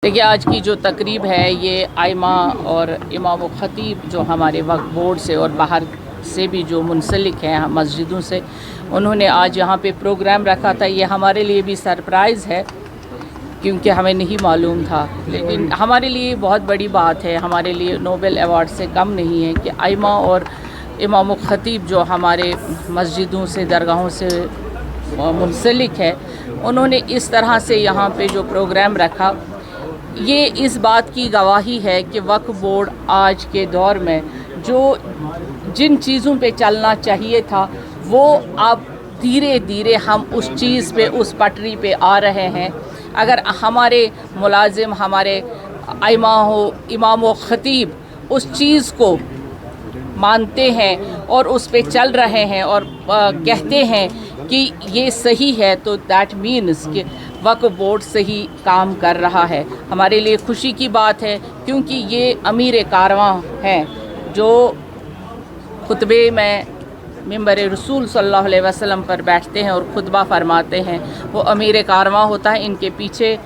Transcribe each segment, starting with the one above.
देखिए, आज की जो तकरीब है ये आइमा और इमाम व ख़तीब जो हमारे वक्फ बोर्ड से और बाहर से भी जो मुंसलिक हैं मस्जिदों से, उन्होंने आज यहाँ पे प्रोग्राम रखा था। ये हमारे लिए भी सरप्राइज़ है क्योंकि हमें नहीं मालूम था, लेकिन हमारे लिए बहुत बड़ी बात है। हमारे लिए नोबेल अवार्ड से कम नहीं है कि आइमा और इमाम व ख़तीब जो हमारे मस्जिदों से दरगाहों से मुंसलिक है, उन्होंने इस तरह से यहाँ पे जो प्रोग्राम रखा, ये इस बात की गवाही है कि वक्फ बोर्ड आज के दौर में जो जिन चीज़ों पे चलना चाहिए था वो अब धीरे धीरे हम उस चीज़ पे, उस पटरी पे आ रहे हैं। अगर हमारे मुलाजिम, हमारे आइमा हो, इमाम व ख़तीब उस चीज़ को मानते हैं और उस पे चल रहे हैं और कहते हैं कि ये सही है, तो दैट मीन्स कि वक्फ बोर्ड सही काम कर रहा है। हमारे लिए खुशी की बात है क्योंकि ये अमीर कारवां हैं जो खुतबे में मिंबर रसूल सल्लल्लाहु अलैहि वसल्लम पर बैठते हैं और खुतबा फरमाते हैं। वो अमीर कारवां होता है, इनके पीछे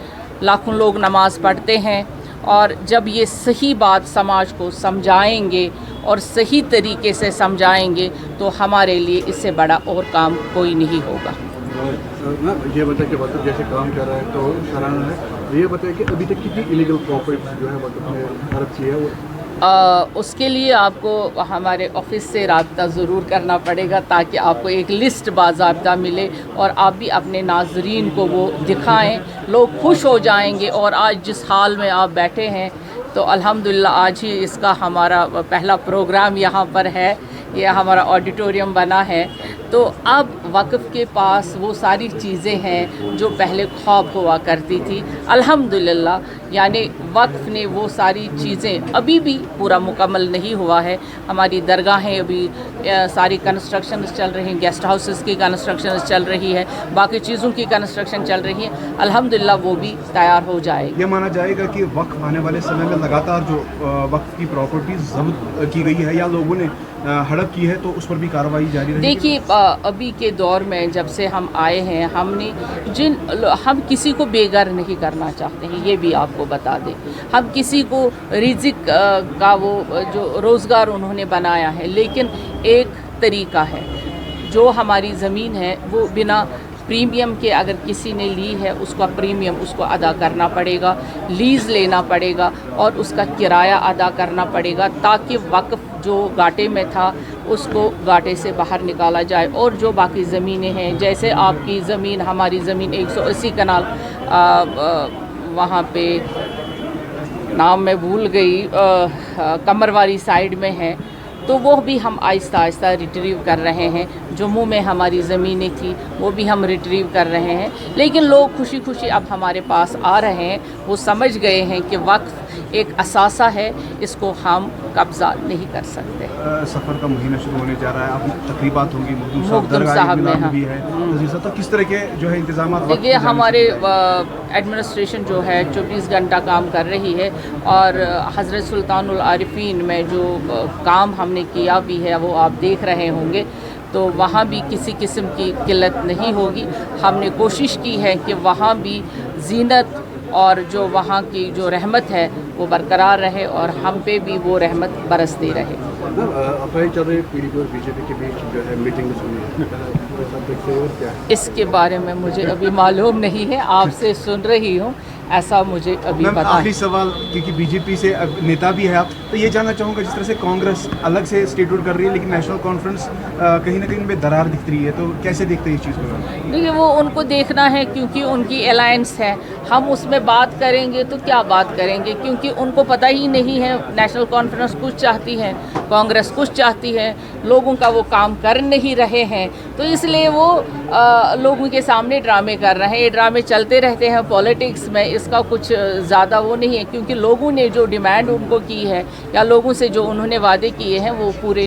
लाखों लोग नमाज़ पढ़ते हैं और जब ये सही बात समाज को समझाएंगे और सही तरीके से समझाएंगे तो हमारे लिए इससे बड़ा और काम कोई नहीं होगा। ये बताइए कि वक़्फ़ जैसे काम कर रहा है तो सराहना है। ये बताइए कि अभी तक कितनी इलीगल प्रॉपर्टी जो है वक़्फ़ ने खर्च की है वो? उसके लिए आपको हमारे ऑफिस से रब्ता ज़रूर करना पड़ेगा ताकि आपको एक लिस्ट बाज़ाब्ता मिले और आप भी अपने नाज़रीन को वो दिखाएं। लोग खुश हो जाएंगे। और आज जिस हाल में आप बैठे हैं तो अल्हम्दुलिल्लाह आज ही इसका हमारा पहला प्रोग्राम यहाँ पर है। ये हमारा ऑडिटोरियम बना है। तो अब वक्फ़ के पास वो सारी चीज़ें हैं जो पहले ख्वाब हुआ करती थी। अल्हम्दुलिल्लाह यानी वक्फ़ ने वो सारी चीज़ें, अभी भी पूरा मुकम्मल नहीं हुआ है। हमारी दरगाहें अभी सारी कंस्ट्रक्शन चल रही हैं, गेस्ट हाउसेस की कंस्ट्रक्शन चल रही है, बाकी चीज़ों की कंस्ट्रक्शन चल रही है। अल्हम्दुलिल्लाह वो भी तैयार हो जाएगी। ये माना जाएगा कि वक्फ़ आने वाले समय में लगातार जो वक्फ़ की प्रॉपर्टी जब्त की गई है या लोगों ने हड़प की है तो उस पर भी कार्रवाई जारी रहेगी? देखिए, अभी के दौर में जब से हम आए हैं, हम किसी को बेघर नहीं करना चाहते हैं, ये भी आपको बता दें। हम किसी को रिज़िक का वो जो रोज़गार उन्होंने बनाया है, लेकिन एक तरीका है। जो हमारी ज़मीन है वो बिना प्रीमियम के अगर किसी ने ली है उसका प्रीमियम उसको अदा करना पड़ेगा, लीज़ लेना पड़ेगा और उसका किराया अदा करना पड़ेगा ताकि वक्फ़ जो घाटे में था उसको घाटे से बाहर निकाला जाए। और जो बाकी ज़मीनें हैं, जैसे आपकी ज़मीन, हमारी ज़मीन 180 कनाल वहाँ पे नाम मैं भूल गई, कमरवारी साइड में है, तो वो भी हम आहिस्ता आहिस्ता रिट्रीव कर रहे हैं। जम्मू में हमारी ज़मीनें थी वो भी हम रिट्रीव कर रहे हैं। लेकिन लोग खुशी खुशी अब हमारे पास आ रहे हैं। वो समझ गए हैं कि वक्फ़ एक असासा है, इसको हम कब्ज़ा नहीं कर सकते। सफ़र का महीना शुरू होने जा रहा है, अब तकरीबात होंगी, मुक़द्दम साहब में भी है, तो किस तरह के जो है इंतज़ाम? देखिए, हमारे एडमिनिस्ट्रेशन जो है 24 घंटा काम कर रही है और हज़रत सुल्तानुल आरिफीन में जो काम हमने किया भी है वो आप देख रहे होंगे, तो वहाँ भी किसी किस्म की किल्लत नहीं होगी। हमने कोशिश की है कि वहाँ भी ज़ीनत और जो वहाँ की जो रहमत है वो बरकरार रहे और हम पे भी वो रहमत बरसती रहे। चल रही पीडीपी और बीजेपी के बीच जो है मीटिंग इसके बारे में मुझे अभी मालूम नहीं है, आपसे सुन रही हूँ, ऐसा मुझे अभी पता है। आखिरी सवाल, क्योंकि बीजेपी से नेता भी है आप, तो ये जानना चाहूँगा जिस तरह से कांग्रेस अलग से स्टेटहुड कर रही है लेकिन नेशनल कॉन्फ्रेंस कहीं ना कहीं में दरार दिख रही है, तो कैसे देखते हैं इस चीज़ को? देखिए, वो उनको देखना है क्योंकि उनकी अलायंस है। हम उसमें बात करेंगे तो क्या बात करेंगे, क्योंकि उनको पता ही नहीं है नेशनल कॉन्फ्रेंस कुछ चाहती है, कांग्रेस कुछ चाहती है, लोगों का वो काम कर नहीं रहे हैं, तो इसलिए वो लोगों के सामने ड्रामे कर रहे हैं। ये ड्रामे चलते रहते हैं पॉलिटिक्स में, इसका कुछ ज़्यादा वो नहीं है, क्योंकि लोगों ने जो डिमांड उनको की है या लोगों से जो उन्होंने वादे किए हैं वो पूरे